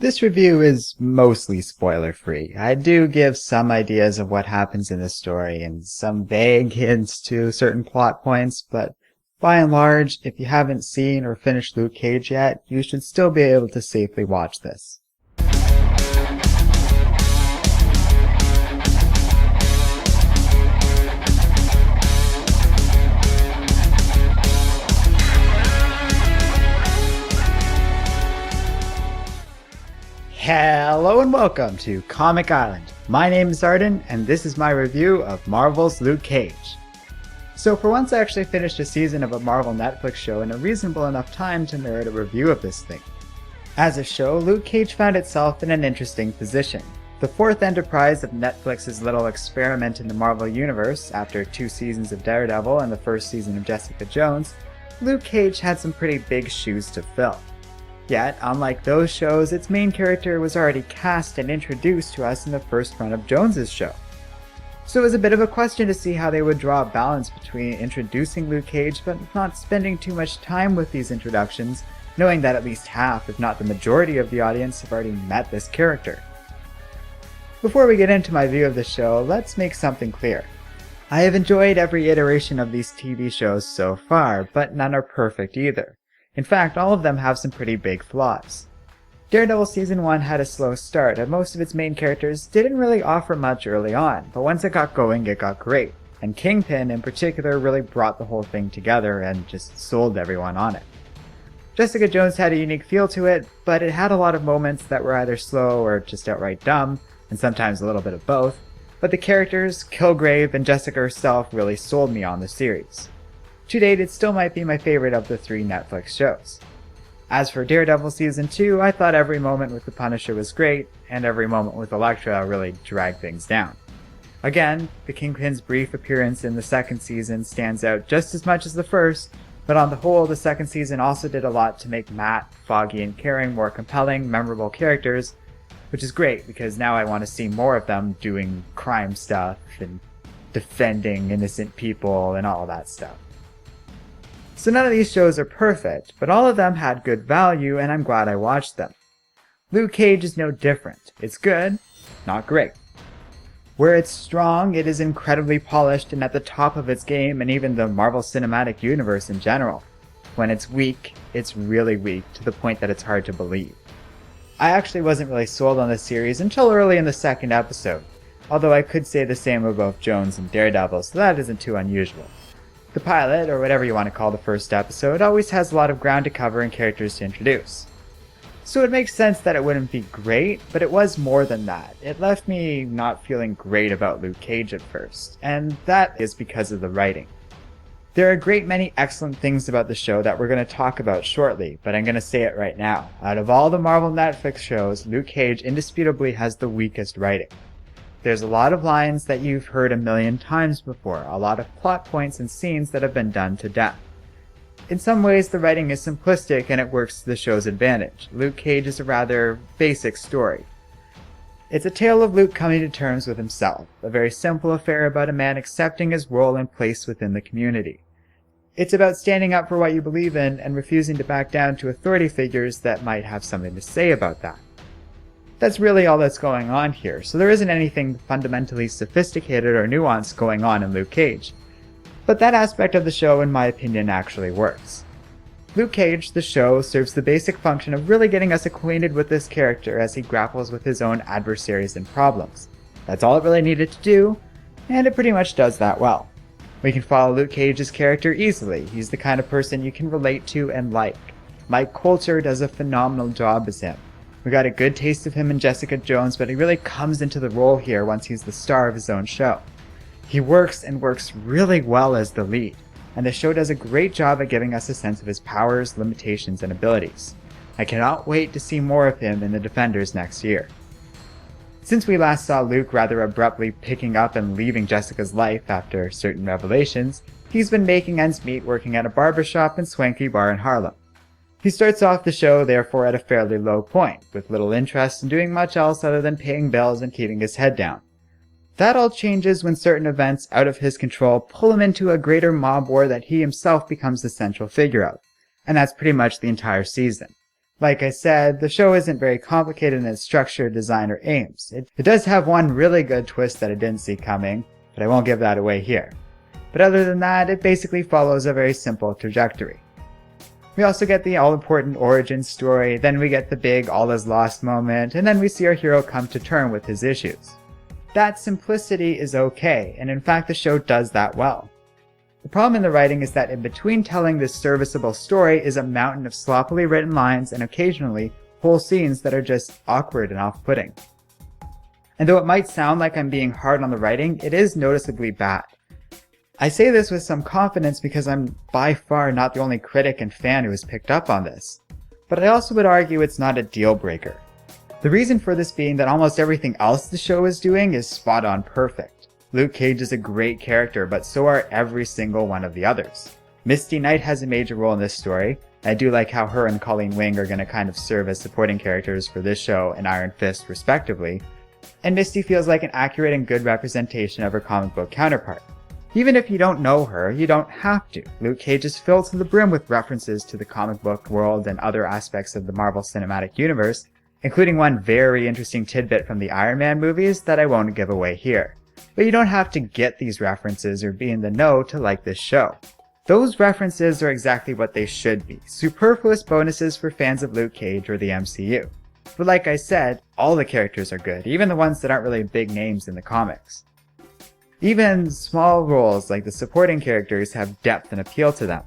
This review is mostly spoiler-free. I do give some ideas of what happens in the story and some vague hints to certain plot points, but by and large, if you haven't seen or finished Luke Cage yet, you should still be able to safely watch this. Hello and welcome to Comic Island. My name is Arden, and this is my review of Marvel's Luke Cage. So for once I actually finished a season of a Marvel Netflix show in a reasonable enough time to merit a review of this thing. As a show, Luke Cage found itself in an interesting position. The fourth enterprise of Netflix's little experiment in the Marvel Universe, after 2 seasons of Daredevil and the first season of Jessica Jones, Luke Cage had some pretty big shoes to fill. Yet, unlike those shows, its main character was already cast and introduced to us in the first run of Jones's show. So it was a bit of a question to see how they would draw a balance between introducing Luke Cage but not spending too much time with these introductions, knowing that at least half, if not the majority of the audience have already met this character. Before we get into my view of the show, let's make something clear. I have enjoyed every iteration of these TV shows so far, but none are perfect either. In fact, all of them have some pretty big flaws. Daredevil Season 1 had a slow start, and most of its main characters didn't really offer much early on, but once it got going, it got great, and Kingpin in particular really brought the whole thing together and just sold everyone on it. Jessica Jones had a unique feel to it, but it had a lot of moments that were either slow or just outright dumb, and sometimes a little bit of both, but the characters, Kilgrave, and Jessica herself really sold me on the series. To date, it still might be my favorite of the 3 Netflix shows. As for Daredevil Season 2, I thought every moment with the Punisher was great, and every moment with Elektra really dragged things down. Again, the Kingpin's brief appearance in the second season stands out just as much as the first, but on the whole, the second season also did a lot to make Matt, Foggy, and Karen more compelling, memorable characters, which is great because now I want to see more of them doing crime stuff and defending innocent people and all that stuff. So none of these shows are perfect, but all of them had good value and I'm glad I watched them. Luke Cage is no different. It's good, not great. Where it's strong, it is incredibly polished and at the top of its game and even the Marvel Cinematic Universe in general. When it's weak, it's really weak to the point that it's hard to believe. I actually wasn't really sold on this series until early in the second episode, although I could say the same of both Jones and Daredevil, so that isn't too unusual. The pilot, or whatever you want to call the first episode, always has a lot of ground to cover and characters to introduce. So it makes sense that it wouldn't be great, but it was more than that. It left me not feeling great about Luke Cage at first, and that is because of the writing. There are a great many excellent things about the show that we're going to talk about shortly, but I'm going to say it right now. Out of all the Marvel Netflix shows, Luke Cage indisputably has the weakest writing. There's a lot of lines that you've heard a million times before, a lot of plot points and scenes that have been done to death. In some ways, the writing is simplistic and it works to the show's advantage. Luke Cage is a rather basic story. It's a tale of Luke coming to terms with himself, a very simple affair about a man accepting his role and place within the community. It's about standing up for what you believe in and refusing to back down to authority figures that might have something to say about that. That's really all that's going on here, so there isn't anything fundamentally sophisticated or nuanced going on in Luke Cage. But that aspect of the show, in my opinion, actually works. Luke Cage, the show, serves the basic function of really getting us acquainted with this character as he grapples with his own adversaries and problems. That's all it really needed to do, and it pretty much does that well. We can follow Luke Cage's character easily. He's the kind of person you can relate to and like. Mike Coulter does a phenomenal job as him. We got a good taste of him in Jessica Jones, but he really comes into the role here once he's the star of his own show. He works and works really well as the lead, and the show does a great job at giving us a sense of his powers, limitations, and abilities. I cannot wait to see more of him in The Defenders next year. Since we last saw Luke rather abruptly picking up and leaving Jessica's life after certain revelations, he's been making ends meet working at a barbershop and swanky bar in Harlem. He starts off the show, therefore, at a fairly low point, with little interest in doing much else other than paying bills and keeping his head down. That all changes when certain events out of his control pull him into a greater mob war that he himself becomes the central figure of, and that's pretty much the entire season. Like I said, the show isn't very complicated in its structure, design, or aims. It does have one really good twist that I didn't see coming, but I won't give that away here. But other than that, it basically follows a very simple trajectory. We also get the all-important origin story, then we get the big all is lost moment, and then we see our hero come to terms with his issues. That simplicity is okay, and in fact the show does that well. The problem in the writing is that in between telling this serviceable story is a mountain of sloppily written lines and occasionally whole scenes that are just awkward and off-putting. And though it might sound like I'm being hard on the writing, it is noticeably bad. I say this with some confidence because I'm by far not the only critic and fan who has picked up on this. But I also would argue it's not a deal breaker. The reason for this being that almost everything else the show is doing is spot on perfect. Luke Cage is a great character, but so are every single one of the others. Misty Knight has a major role in this story. I do like how her and Colleen Wing are going to kind of serve as supporting characters for this show and Iron Fist respectively. And Misty feels like an accurate and good representation of her comic book counterpart. Even if you don't know her, you don't have to. Luke Cage is filled to the brim with references to the comic book world and other aspects of the Marvel Cinematic Universe, including one very interesting tidbit from the Iron Man movies that I won't give away here. But you don't have to get these references or be in the know to like this show. Those references are exactly what they should be, superfluous bonuses for fans of Luke Cage or the MCU. But like I said, all the characters are good, even the ones that aren't really big names in the comics. Even small roles like the supporting characters have depth and appeal to them.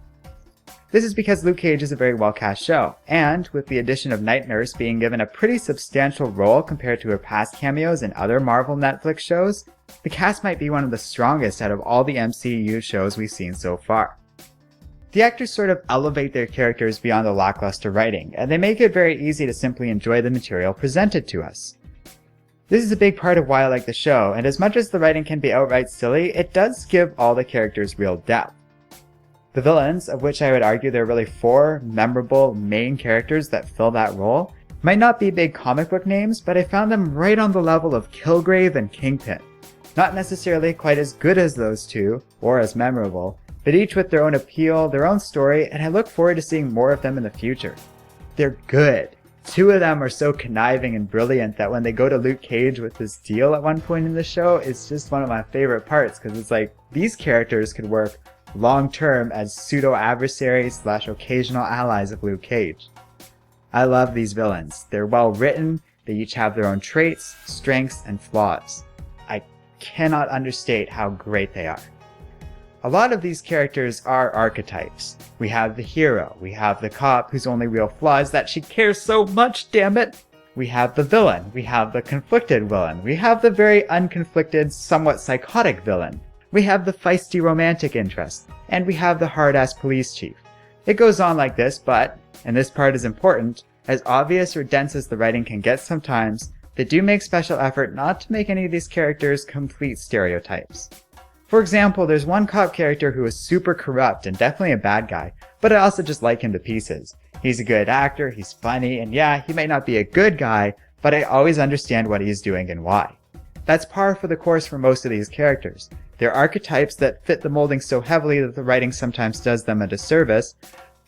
This is because Luke Cage is a very well-cast show, and with the addition of Night Nurse being given a pretty substantial role compared to her past cameos in other Marvel Netflix shows, the cast might be one of the strongest out of all the MCU shows we've seen so far. The actors sort of elevate their characters beyond the lackluster writing, and they make it very easy to simply enjoy the material presented to us. This is a big part of why I like the show, and as much as the writing can be outright silly, it does give all the characters real depth. The villains, of which I would argue there are really 4 memorable main characters that fill that role, might not be big comic book names, but I found them right on the level of Kilgrave and Kingpin. Not necessarily quite as good as those two, or as memorable, but each with their own appeal, their own story, and I look forward to seeing more of them in the future. They're good. 2 of them are so conniving and brilliant that when they go to Luke Cage with this deal at one point in the show, it's just one of my favorite parts, because it's like, these characters could work long-term as pseudo-adversaries / occasional allies of Luke Cage. I love these villains. They're well written, they each have their own traits, strengths, and flaws. I cannot understate how great they are. A lot of these characters are archetypes. We have the hero, we have the cop whose only real flaw is that she cares so much, damn it! We have the villain, we have the conflicted villain, we have the very unconflicted, somewhat psychotic villain. We have the feisty romantic interest, and we have the hard-ass police chief. It goes on like this, but, and this part is important, as obvious or dense as the writing can get sometimes, they do make special effort not to make any of these characters complete stereotypes. For example, there's one cop character who is super corrupt and definitely a bad guy, but I also just like him to pieces. He's a good actor, he's funny, and yeah, he might not be a good guy, but I always understand what he's doing and why. That's par for the course for most of these characters. They're archetypes that fit the molding so heavily that the writing sometimes does them a disservice,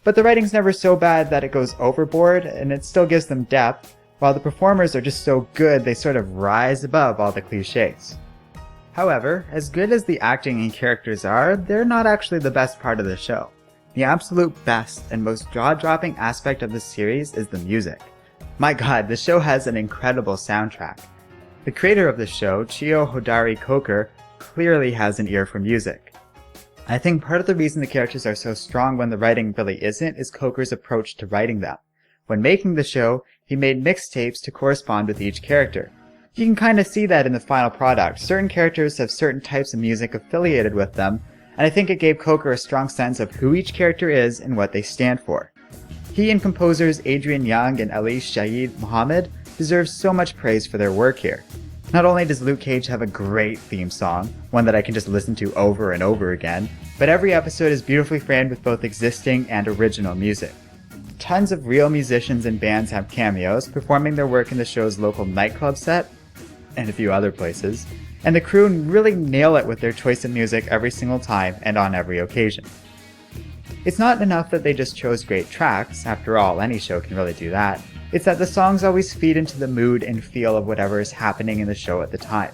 but the writing's never so bad that it goes overboard, and it still gives them depth, while the performers are just so good they sort of rise above all the cliches. However, as good as the acting and characters are, they're not actually the best part of the show. The absolute best and most jaw-dropping aspect of the series is the music. My god, the show has an incredible soundtrack. The creator of the show, Chio Hodari Coker, clearly has an ear for music. I think part of the reason the characters are so strong when the writing really isn't is Coker's approach to writing them. When making the show, he made mixtapes to correspond with each character. You can kind of see that in the final product. Certain characters have certain types of music affiliated with them, and I think it gave Coker a strong sense of who each character is and what they stand for. He and composers Adrian Young and Ali Shaheed Mohammed deserve so much praise for their work here. Not only does Luke Cage have a great theme song, one that I can just listen to over and over again, but every episode is beautifully framed with both existing and original music. Tons of real musicians and bands have cameos, performing their work in the show's local nightclub set, and a few other places, and the crew really nail it with their choice of music every single time and on every occasion. It's not enough that they just chose great tracks, after all, any show can really do that. It's that the songs always feed into the mood and feel of whatever is happening in the show at the time.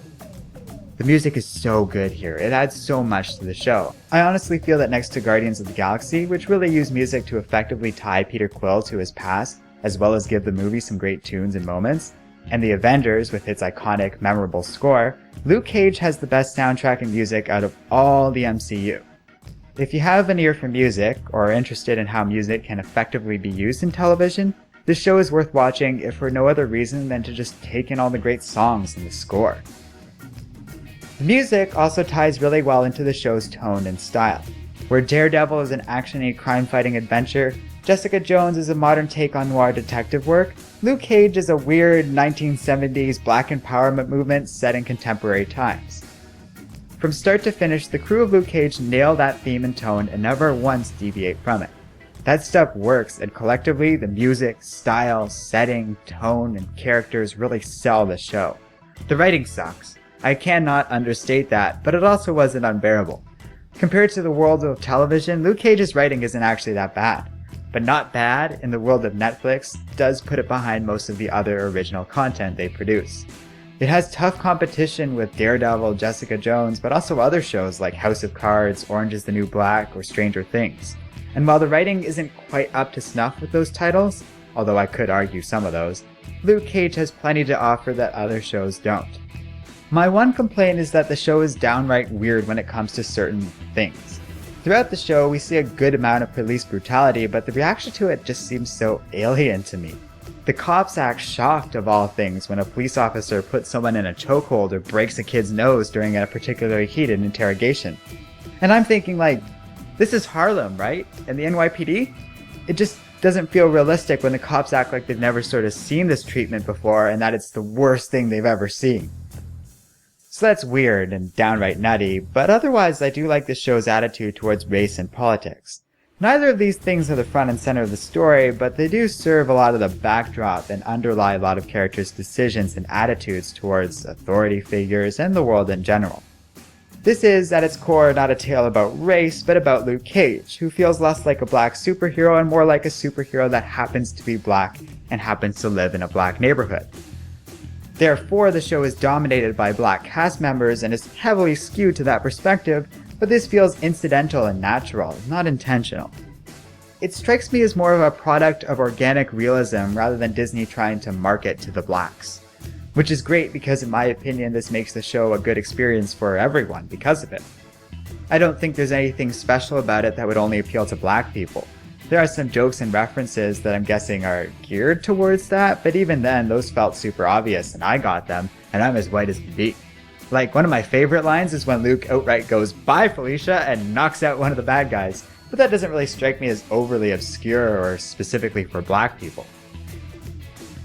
The music is so good here, it adds so much to the show. I honestly feel that next to Guardians of the Galaxy, which really used music to effectively tie Peter Quill to his past, as well as give the movie some great tunes and moments, and the Avengers with its iconic, memorable score, Luke Cage has the best soundtrack and music out of all the MCU. If you have an ear for music, or are interested in how music can effectively be used in television, this show is worth watching if for no other reason than to just take in all the great songs and the score. The music also ties really well into the show's tone and style. Where Daredevil is an action-y crime-fighting adventure, Jessica Jones is a modern take on noir detective work, Luke Cage is a weird 1970s black empowerment movement set in contemporary times. From start to finish, the crew of Luke Cage nail that theme and tone and never once deviate from it. That stuff works, and collectively, the music, style, setting, tone, and characters really sell the show. The writing sucks. I cannot understate that, but it also wasn't unbearable. Compared to the world of television, Luke Cage's writing isn't actually that bad. But not bad in the world of Netflix does put it behind most of the other original content they produce. It has tough competition with Daredevil, Jessica Jones, but also other shows like House of Cards, Orange is the New Black, or Stranger Things. And while the writing isn't quite up to snuff with those titles, although I could argue some of those, Luke Cage has plenty to offer that other shows don't. My one complaint is that the show is downright weird when it comes to certain things. Throughout the show, we see a good amount of police brutality, but the reaction to it just seems so alien to me. The cops act shocked of all things when a police officer puts someone in a chokehold or breaks a kid's nose during a particularly heated interrogation. And I'm thinking like, this is Harlem, right? And the NYPD? It just doesn't feel realistic when the cops act like they've never sort of seen this treatment before and that it's the worst thing they've ever seen. So that's weird and downright nutty, but otherwise I do like the show's attitude towards race and politics. Neither of these things are the front and center of the story, but they do serve a lot of the backdrop and underlie a lot of characters' decisions and attitudes towards authority figures and the world in general. This is, at its core, not a tale about race, but about Luke Cage, who feels less like a black superhero and more like a superhero that happens to be black and happens to live in a black neighborhood. Therefore, the show is dominated by black cast members and is heavily skewed to that perspective, but this feels incidental and natural, not intentional. It strikes me as more of a product of organic realism rather than Disney trying to market to the blacks. Which is great because in my opinion this makes the show a good experience for everyone because of it. I don't think there's anything special about it that would only appeal to black people. There are some jokes and references that I'm guessing are geared towards that, but even then those felt super obvious and I got them, and I'm as white as can be. Like, one of my favorite lines is when Luke outright goes, "Bye Felicia," and knocks out one of the bad guys, but that doesn't really strike me as overly obscure or specifically for black people.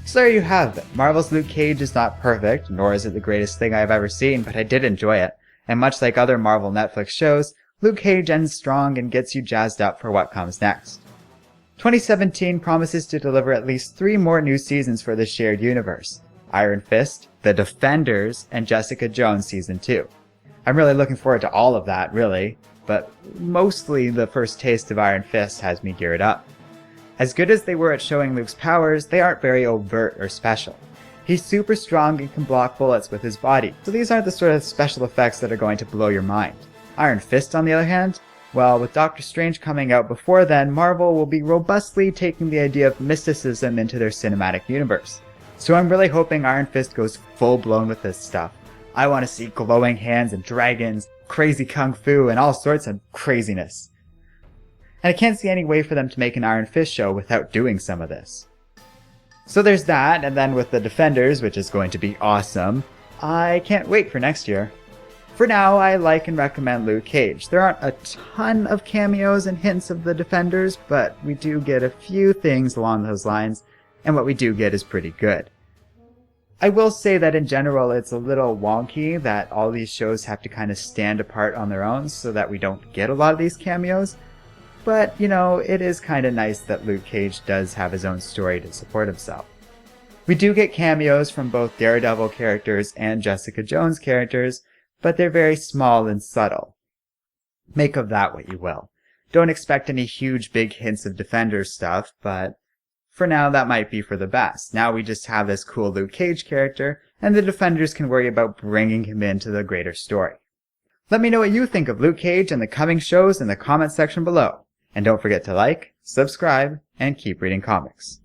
So there you have it. Marvel's Luke Cage is not perfect, nor is it the greatest thing I've ever seen, but I did enjoy it. And much like other Marvel Netflix shows, Luke Cage ends strong and gets you jazzed up for what comes next. 2017 promises to deliver at least 3 more new seasons for the shared universe: Iron Fist, The Defenders, and Jessica Jones Season 2. I'm really looking forward to all of that, really, but mostly the first taste of Iron Fist has me geared up. As good as they were at showing Luke's powers, they aren't very overt or special. He's super strong and can block bullets with his body, so these aren't the sort of special effects that are going to blow your mind. Iron Fist, on the other hand? Well, with Doctor Strange coming out before then, Marvel will be robustly taking the idea of mysticism into their cinematic universe. So I'm really hoping Iron Fist goes full-blown with this stuff. I want to see glowing hands and dragons, crazy kung fu, and all sorts of craziness. And I can't see any way for them to make an Iron Fist show without doing some of this. So there's that, and then with The Defenders, which is going to be awesome, I can't wait for next year. For now, I like and recommend Luke Cage. There aren't a ton of cameos and hints of The Defenders, but we do get a few things along those lines, and what we do get is pretty good. I will say that in general it's a little wonky that all these shows have to kind of stand apart on their own so that we don't get a lot of these cameos. But, you know, it is kind of nice that Luke Cage does have his own story to support himself. We do get cameos from both Daredevil characters and Jessica Jones characters, but they're very small and subtle. Make of that what you will. don't expect any huge big hints of Defenders stuff, but for now that might be for the best. Now we just have this cool Luke Cage character, and the Defenders can worry about bringing him into the greater story. Let me know what you think of Luke Cage and the coming shows in the comments section below. And don't forget to like, subscribe, and keep reading comics.